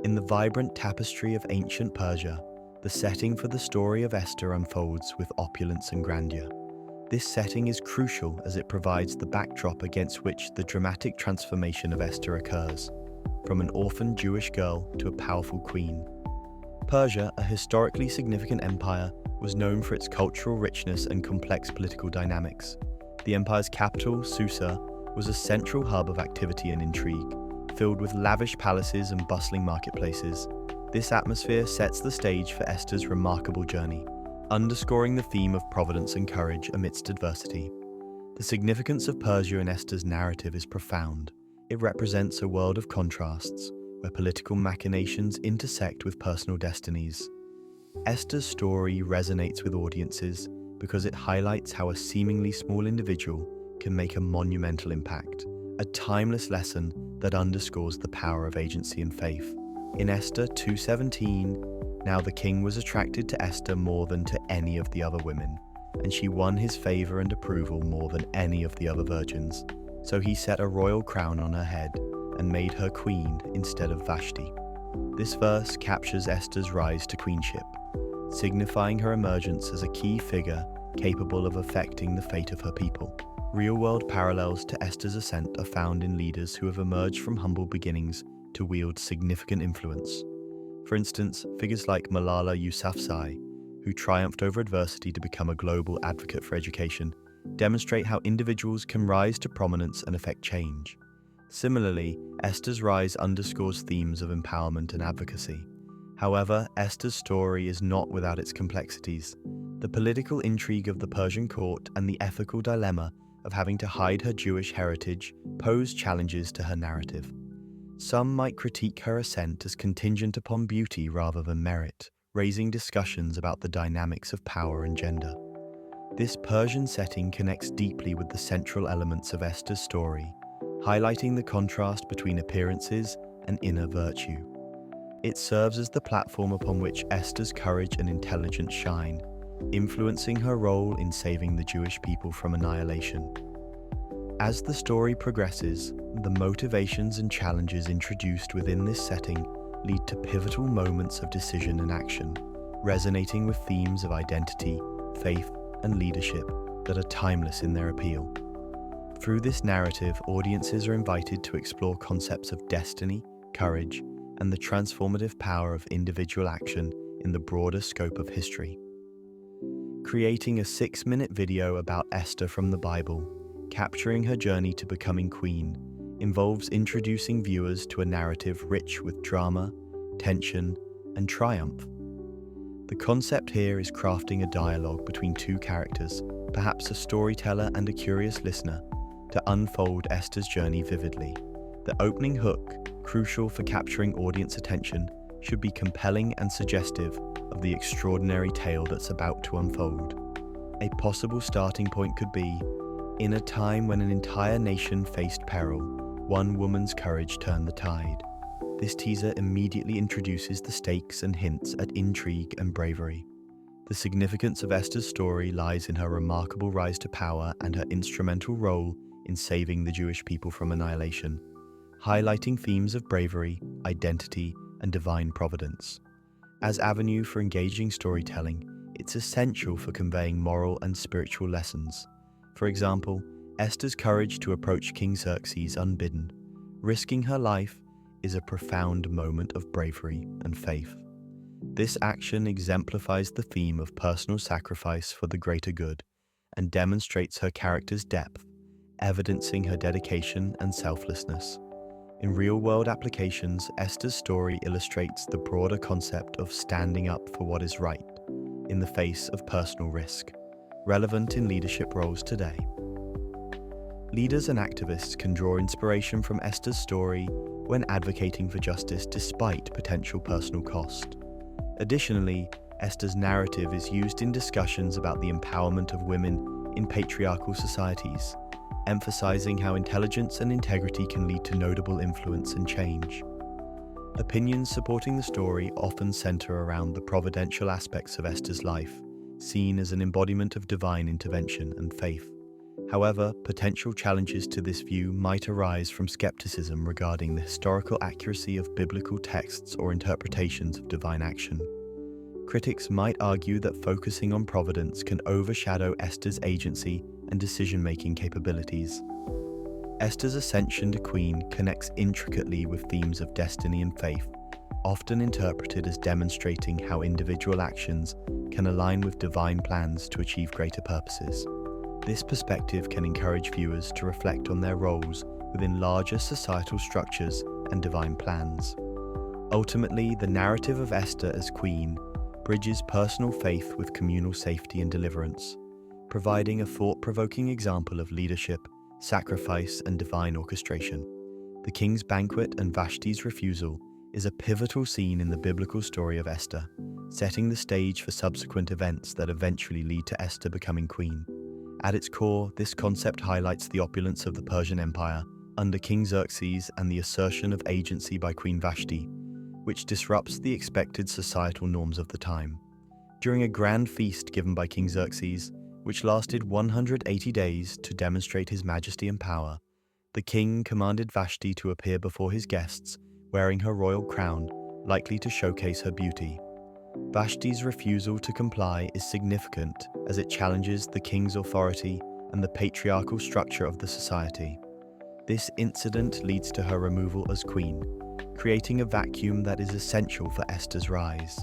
In the vibrant tapestry of ancient Persia, the setting for the story of Esther unfolds with opulence and grandeur. This setting is crucial as it provides the backdrop against which the dramatic transformation of Esther occurs, from an orphan Jewish girl to a powerful queen. Persia, a historically significant empire, was known for its cultural richness and complex political dynamics. The empire's capital, Susa, was a central hub of activity and intrigue, filled with lavish palaces and bustling marketplaces. This atmosphere sets the stage for Esther's remarkable journey, underscoring the theme of providence and courage amidst adversity. The significance of Persia in Esther's narrative is profound. It represents a world of contrasts, where political machinations intersect with personal destinies. Esther's story resonates with audiences because it highlights how a seemingly small individual can make a monumental impact, a timeless lesson that underscores the power of agency and faith. In Esther 2:17, now the king was attracted to Esther more than to any of the other women, and she won his favor and approval more than any of the other virgins. So he set a royal crown on her head and made her queen instead of Vashti. This verse captures Esther's rise to queenship, signifying her emergence as a key figure capable of affecting the fate of her people. Real-world parallels to Esther's ascent are found in leaders who have emerged from humble beginnings to wield significant influence. For instance, figures like Malala Yousafzai, who triumphed over adversity to become a global advocate for education, demonstrate how individuals can rise to prominence and affect change. Similarly, Esther's rise underscores themes of empowerment and advocacy. However, Esther's story is not without its complexities. The political intrigue of the Persian court and the ethical dilemma of having to hide her Jewish heritage pose challenges to her narrative. Some might critique her ascent as contingent upon beauty rather than merit, raising discussions about the dynamics of power and gender. This Persian setting connects deeply with the central elements of Esther's story, highlighting the contrast between appearances and inner virtue. It serves as the platform upon which Esther's courage and intelligence shine, influencing her role in saving the Jewish people from annihilation. As the story progresses, the motivations and challenges introduced within this setting lead to pivotal moments of decision and action, resonating with themes of identity, faith, and leadership that are timeless in their appeal. Through this narrative, audiences are invited to explore concepts of destiny, courage, and the transformative power of individual action in the broader scope of history. Creating a 6-minute video about Esther from the Bible, capturing her journey to becoming queen, involves introducing viewers to a narrative rich with drama, tension, and triumph. The concept here is crafting a dialogue between two characters, perhaps a storyteller and a curious listener, to unfold Esther's journey vividly. The opening hook, crucial for capturing audience attention, should be compelling and suggestive of the extraordinary tale that's about to unfold. A possible starting point could be, in a time when an entire nation faced peril, one woman's courage turned the tide. This teaser immediately introduces the stakes and hints at intrigue and bravery. The significance of Esther's story lies in her remarkable rise to power and her instrumental role in saving the Jewish people from annihilation, highlighting themes of bravery, identity, and divine providence. As avenue for engaging storytelling, it's essential for conveying moral and spiritual lessons. For example, Esther's courage to approach King Xerxes unbidden, risking her life, is a profound moment of bravery and faith. This action exemplifies the theme of personal sacrifice for the greater good and demonstrates her character's depth, evidencing her dedication and selflessness. In real-world applications, Esther's story illustrates the broader concept of standing up for what is right in the face of personal risk, relevant in leadership roles today. Leaders and activists can draw inspiration from Esther's story when advocating for justice despite potential personal cost. Additionally, Esther's narrative is used in discussions about the empowerment of women in patriarchal societies, emphasizing how intelligence and integrity can lead to notable influence and change. Opinions supporting the story often center around the providential aspects of Esther's life, seen as an embodiment of divine intervention and faith. However, potential challenges to this view might arise from skepticism regarding the historical accuracy of biblical texts or interpretations of divine action. Critics might argue that focusing on providence can overshadow Esther's agency and decision-making capabilities. Esther's ascension to queen connects intricately with themes of destiny and faith, often interpreted as demonstrating how individual actions can align with divine plans to achieve greater purposes. This perspective can encourage viewers to reflect on their roles within larger societal structures and divine plans. Ultimately, the narrative of Esther as queen bridges personal faith with communal safety and deliverance, providing a thought-provoking example of leadership, sacrifice, and divine orchestration. The king's banquet and Vashti's refusal is a pivotal scene in the biblical story of Esther, setting the stage for subsequent events that eventually lead to Esther becoming queen. At its core, this concept highlights the opulence of the Persian Empire under King Xerxes and the assertion of agency by Queen Vashti, which disrupts the expected societal norms of the time. During a grand feast given by King Xerxes, which lasted 180 days to demonstrate his majesty and power, the king commanded Vashti to appear before his guests wearing her royal crown, likely to showcase her beauty. Vashti's refusal to comply is significant as it challenges the king's authority and the patriarchal structure of the society. This incident leads to her removal as queen, creating a vacuum that is essential for Esther's rise.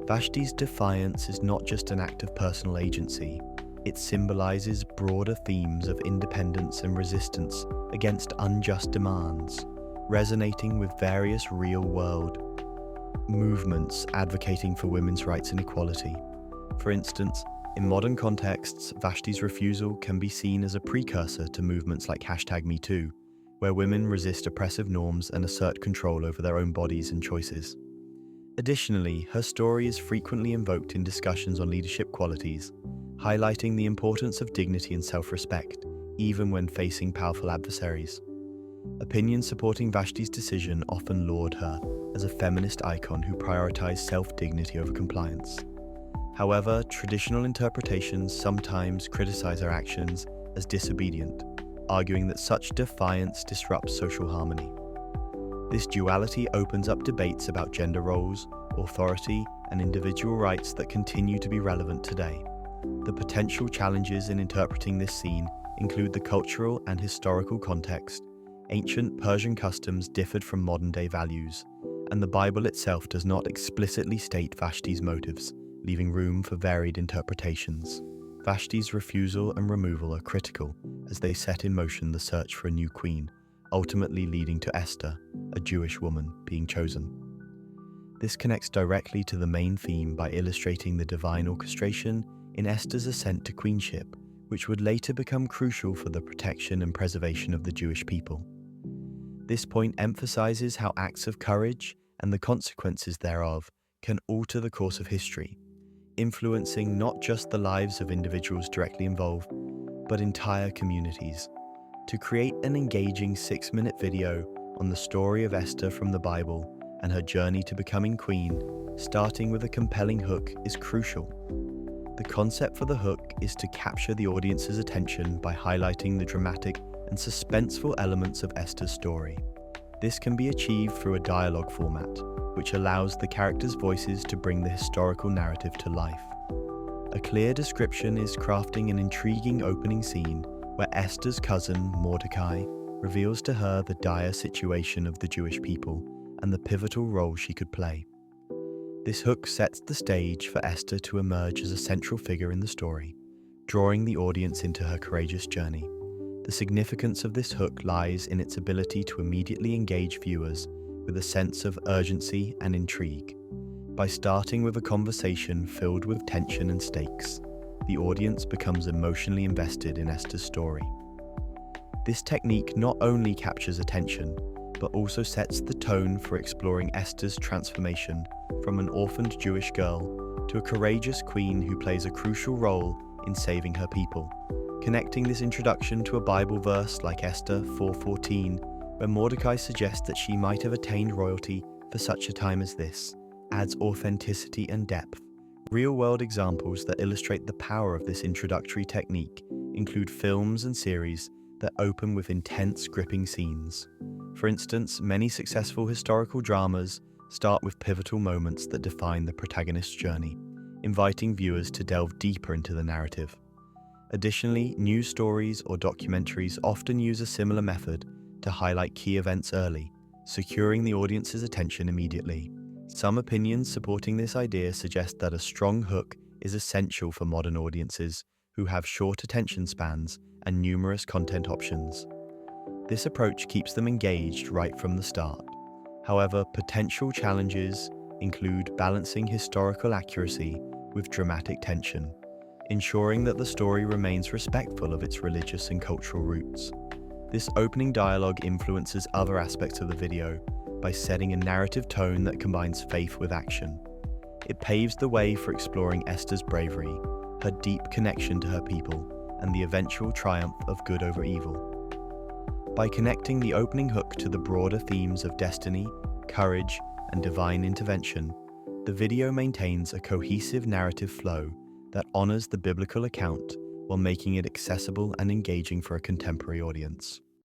Vashti's defiance is not just an act of personal agency, it symbolizes broader themes of independence and resistance against unjust demands, resonating with various real-world movements advocating for women's rights and equality. For instance, in modern contexts, Vashti's refusal can be seen as a precursor to movements like #MeToo, where women resist oppressive norms and assert control over their own bodies and choices. Additionally, her story is frequently invoked in discussions on leadership qualities, highlighting the importance of dignity and self-respect, even when facing powerful adversaries. Opinions supporting Vashti's decision often laud her as a feminist icon who prioritized self-dignity over compliance. However, traditional interpretations sometimes criticize her actions as disobedient, arguing that such defiance disrupts social harmony. This duality opens up debates about gender roles, authority, and individual rights that continue to be relevant today. The potential challenges in interpreting this scene include the cultural and historical context. Ancient Persian customs differed from modern-day values, and the Bible itself does not explicitly state Vashti's motives, leaving room for varied interpretations. Vashti's refusal and removal are critical as they set in motion the search for a new queen, ultimately leading to Esther, a Jewish woman, being chosen. This connects directly to the main theme by illustrating the divine orchestration in Esther's ascent to queenship, which would later become crucial for the protection and preservation of the Jewish people. This point emphasizes how acts of courage and the consequences thereof can alter the course of history, influencing not just the lives of individuals directly involved, but entire communities. To create an engaging 6-minute video on the story of Esther from the Bible and her journey to becoming queen, starting with a compelling hook is crucial. The concept for the hook is to capture the audience's attention by highlighting the dramatic and suspenseful elements of Esther's story. This can be achieved through a dialogue format, which allows the characters' voices to bring the historical narrative to life. A clear description is crafting an intriguing opening scene where Esther's cousin, Mordecai, reveals to her the dire situation of the Jewish people and the pivotal role she could play. This hook sets the stage for Esther to emerge as a central figure in the story, drawing the audience into her courageous journey. The significance of this hook lies in its ability to immediately engage viewers with a sense of urgency and intrigue. By starting with a conversation filled with tension and stakes, the audience becomes emotionally invested in Esther's story. This technique not only captures attention, but also sets the tone for exploring Esther's transformation from an orphaned Jewish girl to a courageous queen who plays a crucial role in saving her people. Connecting this introduction to a Bible verse like Esther 4:14, where Mordecai suggests that she might have attained royalty for such a time as this, adds authenticity and depth. Real-world examples that illustrate the power of this introductory technique include films and series that open with intense, gripping scenes. For instance, many successful historical dramas start with pivotal moments that define the protagonist's journey, inviting viewers to delve deeper into the narrative. Additionally, news stories or documentaries often use a similar method to highlight key events early, securing the audience's attention immediately. Some opinions supporting this idea suggest that a strong hook is essential for modern audiences who have short attention spans and numerous content options. This approach keeps them engaged right from the start. However, potential challenges include balancing historical accuracy with dramatic tension, ensuring that the story remains respectful of its religious and cultural roots. This opening dialogue influences other aspects of the video by setting a narrative tone that combines faith with action. It paves the way for exploring Esther's bravery, her deep connection to her people, and the eventual triumph of good over evil. By connecting the opening hook to the broader themes of destiny, courage, and divine intervention, the video maintains a cohesive narrative flow that honors the biblical account while making it accessible and engaging for a contemporary audience.